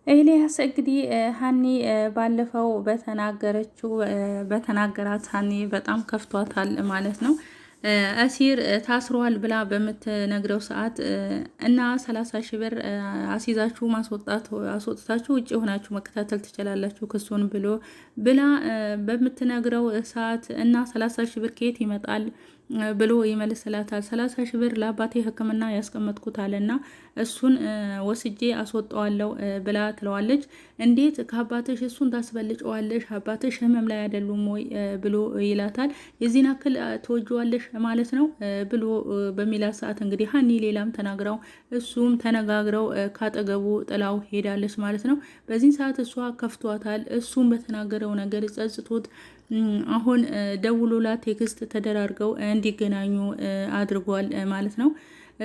ኤልያስ እንግዲህ ሀኒ ባለፈው በተናገራት ሀኒ በጣም ከፍቷታል ማለት ነው። አሲር ታስሯል ብላ በምትነግረው ሰዓት እና 30 ሺህ ብር አስይዛችሁ አስወጥታችሁ ውጭ የሆናችሁ መከታተል ትችላላችሁ ክሱን ብላ በምትነግረው ሰዓት እና 30 ሺህ ብር ከየት ይመጣል ብሎ ይመልስላታል። 30 ሺህ ብር ለአባቴ ሕክምና ያስቀመጥኩታልና እሱን ወስጄ አስወጣዋለሁ ብላ ትለዋለች። እንዴት ከአባትሽ እሱን ታስበልጨዋለሽ? አባትሽ ህመም ላይ አይደሉም ወይ ብሎ ይላታል። የዚህን ያክል ትወጂዋለሽ ማለት ነው ብሎ በሚላት ሰዓት እንግዲህ ሀኒ ሌላም ተናግረው እሱም ተነጋግረው ካጠገቡ ጥላው ሄዳለች ማለት ነው። በዚህን ሰዓት እሷ ከፍቷታል። እሱም በተናገረው ነገር ጸጽቶት አሁን ደውሎላ ቴክስት ተደራርገው እንዲገናኙ አድርጓል ማለት ነው።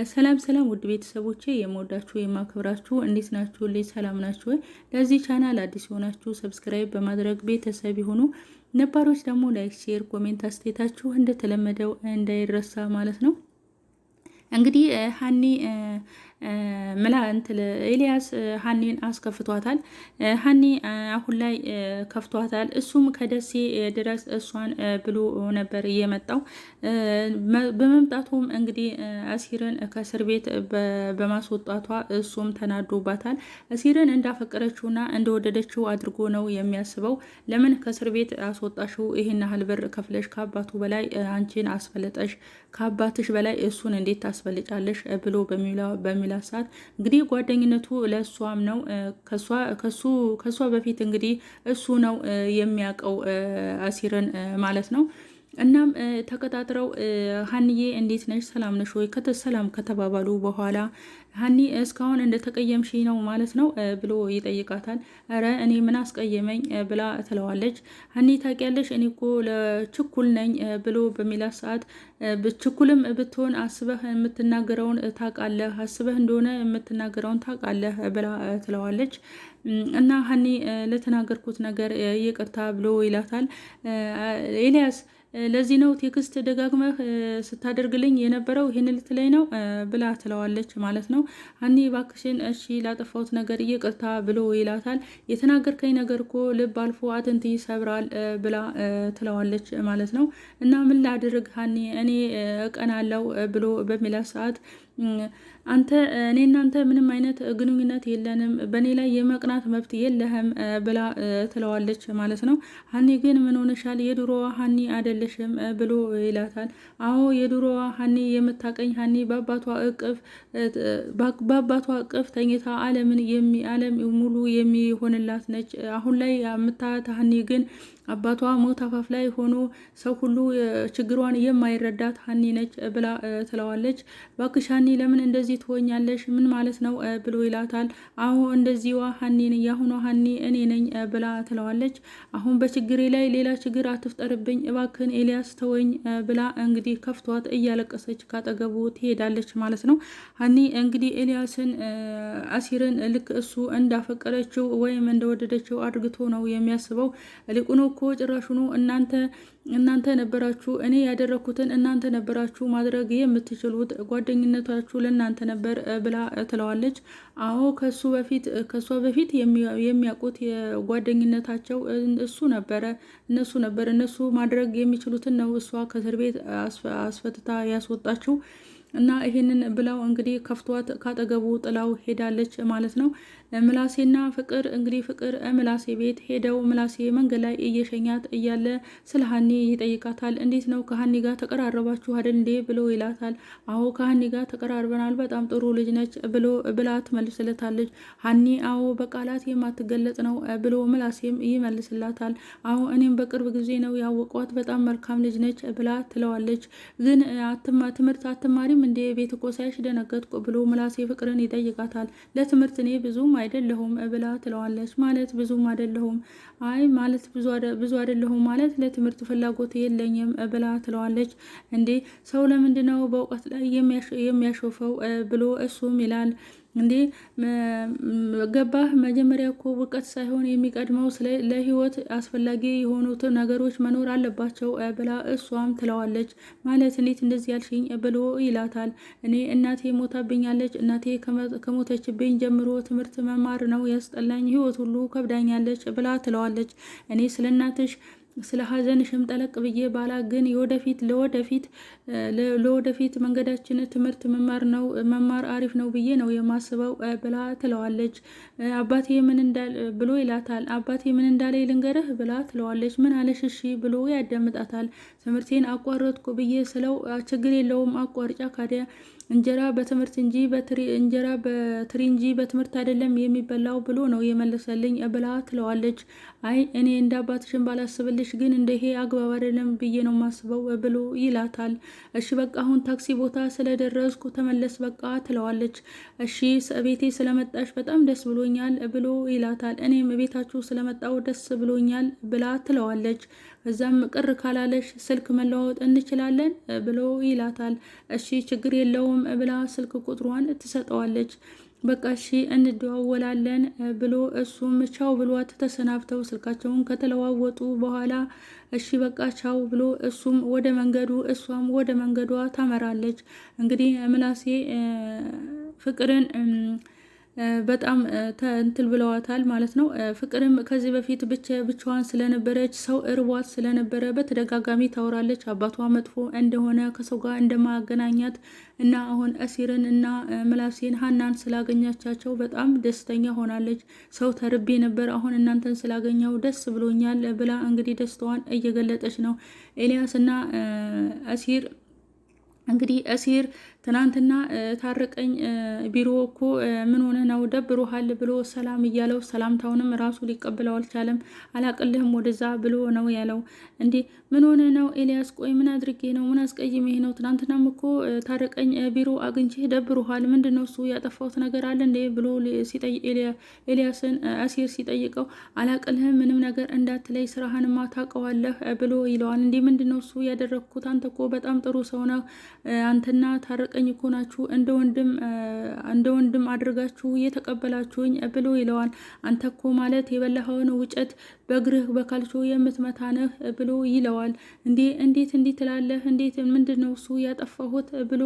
ሰላም ሰላም፣ ውድ ቤተሰቦቼ የምወዳችሁ የማከብራችሁ እንዴት ናችሁ? ልጅ ሰላም ናችሁ ወይ? ለዚህ ቻናል አዲስ የሆናችሁ ሰብስክራይብ በማድረግ ቤተሰብ የሆኑ ነባሮች ደግሞ ላይክ፣ ሼር፣ ኮሜንት አስተያየታችሁ እንደተለመደው እንዳይረሳ ማለት ነው። እንግዲህ ሀኒ ኤልያስ ሀኒን አስከፍቷታል። ሀኒ አሁን ላይ ከፍቷታል። እሱም ከደሴ ድረስ እሷን ብሎ ነበር እየመጣው። በመምጣቱም እንግዲህ አሲርን ከእስር ቤት በማስወጣቷ እሱም ተናዶባታል። አሲርን እንዳፈቀረችውና እንደወደደችው አድርጎ ነው የሚያስበው። ለምን ከእስር ቤት አስወጣሽው? ይሄን ያህል ብር ከፍለሽ ከአባቱ በላይ አንቺን አስፈልጠሽ ከአባትሽ በላይ እሱን እንዴት ታስፈልጫለሽ? ብሎ በሚላት ሰዓት እንግዲህ ጓደኝነቱ ለእሷም ነው። ከሷ በፊት እንግዲህ እሱ ነው የሚያውቀው አሲርን ማለት ነው። እናም ተቀጣጥረው ሀኒዬ እንዴት ነሽ? ሰላም ነሽ ወይ? ሰላም ከተባባሉ በኋላ ሀኒ እስካሁን እንደተቀየምሽ ነው ማለት ነው ብሎ ይጠይቃታል። እረ እኔ ምን አስቀየመኝ ብላ ትለዋለች። ሀኒ ታውቂያለሽ፣ እኔ እኮ ለችኩል ነኝ ብሎ በሚላት ሰዓት ችኩልም ብትሆን አስበህ የምትናገረውን ታውቃለህ፣ አስበህ እንደሆነ የምትናገረውን ታውቃለህ ብላ ትለዋለች። እና ሀኒ ለተናገርኩት ነገር ይቅርታ ብሎ ይላታል። ኤልያስ ለዚህ ነው ቴክስት ደጋግመህ ስታደርግልኝ የነበረው ይህን ልትለኝ ነው ብላ ትለዋለች ማለት ነው። ሀኒ እባክሽን እሺ ላጠፋሁት ነገር ይቅርታ ብሎ ይላታል። የተናገርከኝ ነገር እኮ ልብ አልፎ አጥንት ይሰብራል ብላ ትለዋለች ማለት ነው። እና ምን ላድርግ ሀኒ እኔ እቀናለሁ ብሎ በሚላት ሰዓት እኔ እናንተ ምንም አይነት ግንኙነት የለንም፣ በእኔ ላይ የመቅናት መብት የለህም ብላ ትለዋለች ማለት ነው። ሀኒ ግን ምን ሆነሻል? የድሮዋ ሀኒ አይደለሽም ብሎ ይላታል። አዎ የድሮዋ ሀኒ የምታቀኝ ሀኒ በአባቷ እቅፍ ተኝታ ዓለም ሙሉ የሚሆንላት ነች። አሁን ላይ የምታያት ሀኒ ግን አባቷ ሞት አፋፍ ላይ ሆኖ ሰው ሁሉ ችግሯን የማይረዳት ሀኒ ነች ብላ ትለዋለች። እባክሽ ሀኒ ለምን እንደዚህ ትሆኛለሽ? ምን ማለት ነው ብሎ ይላታል። አሁ እንደዚህዋ ሀኒን የአሁኗ ሀኒ እኔ ነኝ ብላ ትለዋለች። አሁን በችግሬ ላይ ሌላ ችግር አትፍጠርብኝ እባክን ኤልያስ ተወኝ ብላ እንግዲህ ከፍቷት እያለቀሰች ካጠገቡ ትሄዳለች ማለት ነው። ሀኒ እንግዲህ ኤልያስን አሲርን ልክ እሱ እንዳፈቀረችው ወይም እንደወደደችው አድርግቶ ነው የሚያስበው። ሊቁኑ እኮ ጭራሹኑ እናንተ ነበራችሁ፣ እኔ ያደረኩትን እናንተ ነበራችሁ ማድረግ የምትችሉት፣ ጓደኝነታችሁ ለእናንተ ነበር ብላ ትለዋለች። አዎ ከሷ በፊት የሚያውቁት የጓደኝነታቸው እነሱ ማድረግ የሚችሉትን ነው እሷ ከእስር ቤት አስፈትታ ያስወጣችው። እና ይሄንን ብላው እንግዲህ ከፍቷት ካጠገቡ ጥላው ሄዳለች ማለት ነው። ምላሴና ፍቅር እንግዲህ ፍቅር ምላሴ ቤት ሄደው ምላሴ መንገድ ላይ እየሸኛት እያለ ስለ ሀኒ ይጠይቃታል። እንዴት ነው ከሀኒ ጋር ተቀራረባችሁ አይደል እንዴ ብሎ ይላታል። አዎ ከሀኒ ጋር ተቀራርበናል፣ በጣም ጥሩ ልጅ ነች ብላ ትመልስለታለች። ሀኒ አዎ በቃላት የማትገለጽ ነው ብሎ ምላሴም ይመልስላታል። አዎ እኔም በቅርብ ጊዜ ነው ያወቋት፣ በጣም መልካም ልጅ ነች ብላ ትለዋለች። ግን ትምህርት አትማሪም እንዴ? ቤት እኮ ሳይሽ ደነገጥኩ ብሎ ምላሴ ፍቅርን ይጠይቃታል። ለትምህርት እኔ ብዙም አይደለሁም ብላ ትለዋለች። ማለት ብዙም አይደለሁም ማለት ብዙ አይደለሁም ማለት ለትምህርት ፍላጎት የለኝም ብላ ትለዋለች። እንዴ ሰው ለምንድነው በእውቀት ላይ የሚያሾፈው ብሎ እሱም ይላል። እንዴ ገባህ? መጀመሪያ እኮ እውቀት ሳይሆን የሚቀድመው ለህይወት አስፈላጊ የሆኑት ነገሮች መኖር አለባቸው ብላ እሷም ትለዋለች። ማለት እንዴት እንደዚህ ያልሽኝ ብሎ ይላታል። እኔ እናቴ ሞታብኛለች። እናቴ ከሞተችብኝ ጀምሮ ትምህርት መማር ነው ያስጠላኝ፣ ህይወት ሁሉ ከብዳኛለች ብላ ትለዋለች። እኔ ስለ እናትሽ ስለ ሀዘንሽም ጠለቅ ብዬ ባላ ግን ለወደፊት መንገዳችን ትምህርት መማር አሪፍ ነው ብዬ ነው የማስበው ብላ ትለዋለች። አባቴ ምን እንዳል ብሎ ይላታል። አባቴ ምን እንዳለ ልንገርህ ብላ ትለዋለች። ምን አለሽ? እሺ ብሎ ያዳምጣታል። ትምህርቴን አቋረጥኩ ብዬ ስለው ችግር የለውም አቋርጫ ካዲያ እንጀራ በትምህርት እንጂ እንጀራ በትሪ እንጂ በትምህርት አይደለም የሚበላው ብሎ ነው የመለሰልኝ ብላ ትለዋለች። አይ እኔ እንደ አባትሽን ባላስብልሽ ግን እንደሄ አግባብ አይደለም ብዬ ነው ማስበው ብሎ ይላታል። እሺ በቃ አሁን ታክሲ ቦታ ስለደረስኩ ተመለስ በቃ ትለዋለች። እሺ ቤቴ ስለመጣሽ በጣም ደስ ብሎኛል ብሎ ይላታል። እኔም ቤታችሁ ስለመጣው ደስ ብሎኛል ብላ ትለዋለች። ከዛም ቅር ካላለሽ ስልክ መለዋወጥ እንችላለን ብሎ ይላታል። እሺ ችግር የለውም ብላ ስልክ ቁጥሯን ትሰጠዋለች። በቃ እሺ እንደዋወላለን ብሎ እሱም ቻው ብሏት ተሰናብተው ስልካቸውን ከተለዋወጡ በኋላ እሺ በቃ ቻው ብሎ እሱም ወደ መንገዱ እሷም ወደ መንገዷ ታመራለች። እንግዲህ ምላሴ ፍቅርን በጣም እንትን ብለዋታል ማለት ነው። ፍቅርም ከዚህ በፊት ብቻዋን ስለነበረች ሰው እርቧት ስለነበረ በተደጋጋሚ ታወራለች። አባቷ መጥፎ እንደሆነ ከሰው ጋር እንደማያገናኛት እና አሁን አሲርን እና ምላሴን ሀናን ስላገኛቻቸው በጣም ደስተኛ ሆናለች። ሰው ተርቤ ነበር፣ አሁን እናንተን ስላገኘው ደስ ብሎኛል ብላ እንግዲህ ደስታዋን እየገለጠች ነው። ኤልያስ እና አሲር እንግዲህ አሲር ትናንትና ታረቀኝ ቢሮ እኮ ምን ሆነ ነው ደብሮሃል ብሎ ሰላም እያለው ሰላምታውንም ራሱ ሊቀበለው አልቻለም። አላቅልህም ወደዛ ብሎ ነው ያለው። እንዴ ምን ሆነ ነው ኤልያስ? ቆይ ምን አድርጌ ነው? ምን አስቀይሜህ ነው? ትናንትናም እኮ ታረቀኝ ቢሮ አግኝቼ ደብሮሃል፣ ምንድነው እሱ ያጠፋሁት ነገር አለ እንዴ ብሎ ኤልያስን አሲር ሲጠይቀው አላቅልህም ምንም ነገር እንዳትለይ ስራህንማ ታውቀዋለህ ብሎ ይለዋል። እንዴ ምንድነው እሱ ያደረግኩት? አንተ እኮ በጣም ጥሩ ሰው ነው። አንተና ታረቀኝ እኮ ናችሁ እንደ ወንድም አድርጋችሁ እየተቀበላችሁኝ ብሎ ይለዋል። አንተ እኮ ማለት የበላኸውን ውጨት በእግርህ በካልቾ የምትመታ ነህ ብሎ ይለዋል። እንዴት እንዲህ ትላለህ? እንዴት ምንድን ነው እሱ ያጠፋሁት ብሎ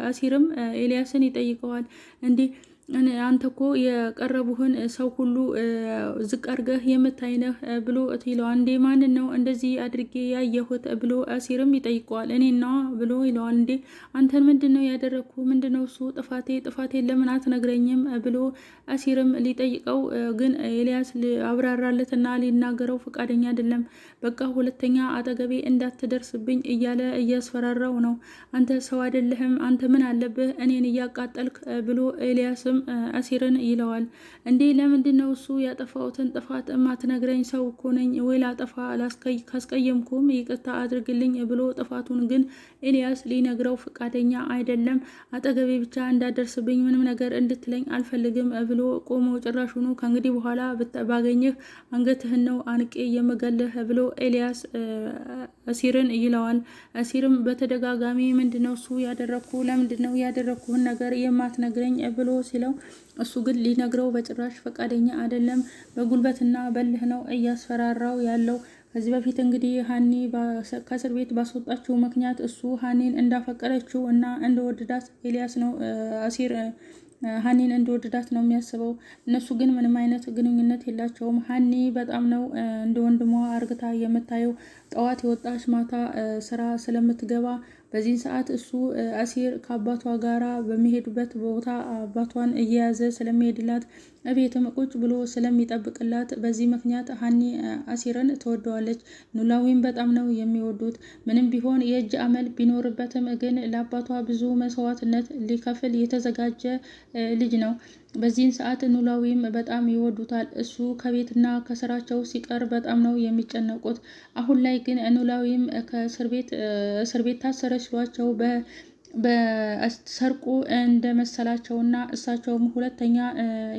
አሲርም ኤልያስን ይጠይቀዋል። አንተ እኮ የቀረቡህን ሰው ሁሉ ዝቅ አድርገህ የምታይነህ ብሎ ይለዋል። እንዴ ማንን ነው እንደዚህ አድርጌ ያየሁት ብሎ አሲርም ይጠይቀዋል። እኔና ብሎ ይለዋል። እንዴ አንተን ምንድን ነው ያደረግኩ? ምንድን ነው እሱ ጥፋቴን ለምን አትነግረኝም ብሎ አሲርም ሊጠይቀው ግን ኤልያስ አብራራለትና ሊናገረው ፈቃደኛ አይደለም። በቃ ሁለተኛ አጠገቤ እንዳትደርስብኝ እያለ እያስፈራራው ነው። አንተ ሰው አይደለህም፣ አንተ ምን አለብህ እኔን እያቃጠልክ ብሎ ኤልያስም አሲርን ይለዋል። እንዴ ለምንድን ነው እሱ ያጠፋሁትን ጥፋት ማትነግረኝ? ሰው እኮ ነኝ ወይ ላጠፋ ካስቀየምኩም ይቅርታ አድርግልኝ ብሎ ጥፋቱን ግን ኤልያስ ሊነግረው ፈቃደኛ አይደለም። አጠገቤ ብቻ እንዳደርስብኝ ምንም ነገር እንድትለኝ አልፈልግም ብሎ ቆሞ ጭራሹኑ ከእንግዲህ በኋላ ባገኘህ አንገትህን ነው አንቄ የምገልህ ብሎ ኤልያስ አሲርን ይለዋል። አሲርም በተደጋጋሚ ምንድነው እሱ ያደረግኩ? ለምንድነው ያደረግኩህን ነገር የማትነግረኝ ብሎ ሲለው እሱ ግን ሊነግረው በጭራሽ ፈቃደኛ አይደለም። በጉልበትና በልህ ነው እያስፈራራው ያለው። ከዚህ በፊት እንግዲህ ሀኒ ከእስር ቤት ባስወጣችው ምክንያት እሱ ሀኒን እንዳፈቀረችው እና እንደወደዳት ኤልያስ ነው አሲር ሀኒን እንደወደዳት ነው የሚያስበው። እነሱ ግን ምንም አይነት ግንኙነት የላቸውም። ሀኒ በጣም ነው እንደ ወንድሟ አርግታ የምታየው። ጠዋት የወጣች ማታ ስራ ስለምትገባ በዚህን ሰዓት እሱ አሲር ከአባቷ ጋራ በሚሄዱበት ቦታ አባቷን እየያዘ ስለሚሄድላት እቤትም ቁጭ ብሎ ስለሚጠብቅላት በዚህ ምክንያት ሀኒ አሲርን ትወደዋለች። ኖላዊም በጣም ነው የሚወዱት። ምንም ቢሆን የእጅ አመል ቢኖርበትም ግን ለአባቷ ብዙ መስዋዕትነት ሊከፍል የተዘጋጀ ልጅ ነው። በዚህን ሰዓት ኖላዊም በጣም ይወዱታል። እሱ ከቤትና ከስራቸው ሲቀር በጣም ነው የሚጨነቁት። አሁን ላይ ግን ኖላዊም እስር ቤት ታሰረ ሲሏቸው በሰርቁ እንደመሰላቸውና እሳቸውም ሁለተኛ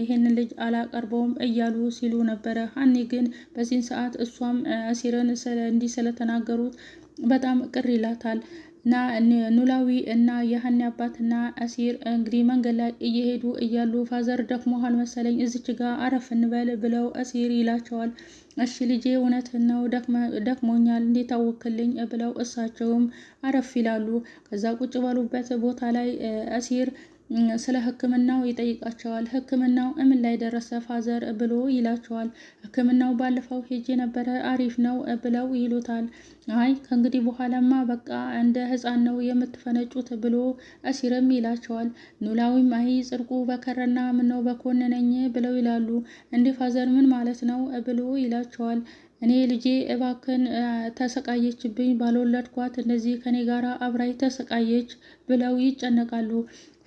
ይሄንን ልጅ አላቀርበውም እያሉ ሲሉ ነበረ። ሀኒ ግን በዚህን ሰዓት እሷም አሲርን እንዲህ ስለተናገሩት በጣም ቅር ይላታል። እና ኖላዊ እና የሀኒ አባትና አሲር እንግዲህ መንገድ ላይ እየሄዱ እያሉ ፋዘር ደክሞሃል መሰለኝ እዚች ጋር አረፍ እንበል ብለው አሲር ይላቸዋል። እሺ ልጄ እውነትህን ነው ደክሞኛል እንዴት አወክልኝ ብለው እሳቸውም አረፍ ይላሉ። ከዛ ቁጭ ባሉበት ቦታ ላይ አሲር ስለ ሕክምናው ይጠይቃቸዋል። ሕክምናው እምን ላይ ደረሰ ፋዘር ብሎ ይላቸዋል። ሕክምናው ባለፈው ሄጄ ነበረ አሪፍ ነው ብለው ይሉታል። አይ ከእንግዲህ በኋላማ በቃ እንደ ሕፃን ነው የምትፈነጩት ብሎ አሲርም ይላቸዋል። ኖላዊም አይ ጽድቁ በከረና ምነው በኮነነኝ ብለው ይላሉ። እንዴ ፋዘር ምን ማለት ነው ብሎ ይላቸዋል። እኔ ልጄ እባክን ተሰቃየችብኝ ባልወለድኳት እንደዚህ ከኔ ጋር አብራይ ተሰቃየች ብለው ይጨነቃሉ።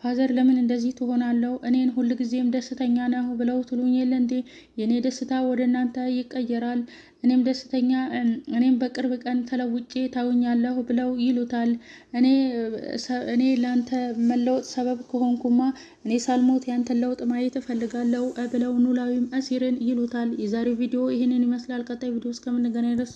ፋዘር ለምን እንደዚህ ትሆናለሁ? እኔን ሁል ጊዜም ደስተኛ ነህ ብለው ትሉኝ የለ እንዴ? የኔ ደስታ ወደ እናንተ ይቀየራል። እኔም በቅርብ ቀን ተለውጬ ታዩኛለሁ ብለው ይሉታል። እኔ ላንተ መለወጥ ሰበብ ከሆንኩማ እኔ ሳልሞት ያንተን ለውጥ ማየት እፈልጋለሁ ብለው ኖላዊም አሲርን ይሉታል። የዛሬው ቪዲዮ ይህንን ይመስላል። ቀጣይ ቪዲዮ እስከምንገናኝ ድረስ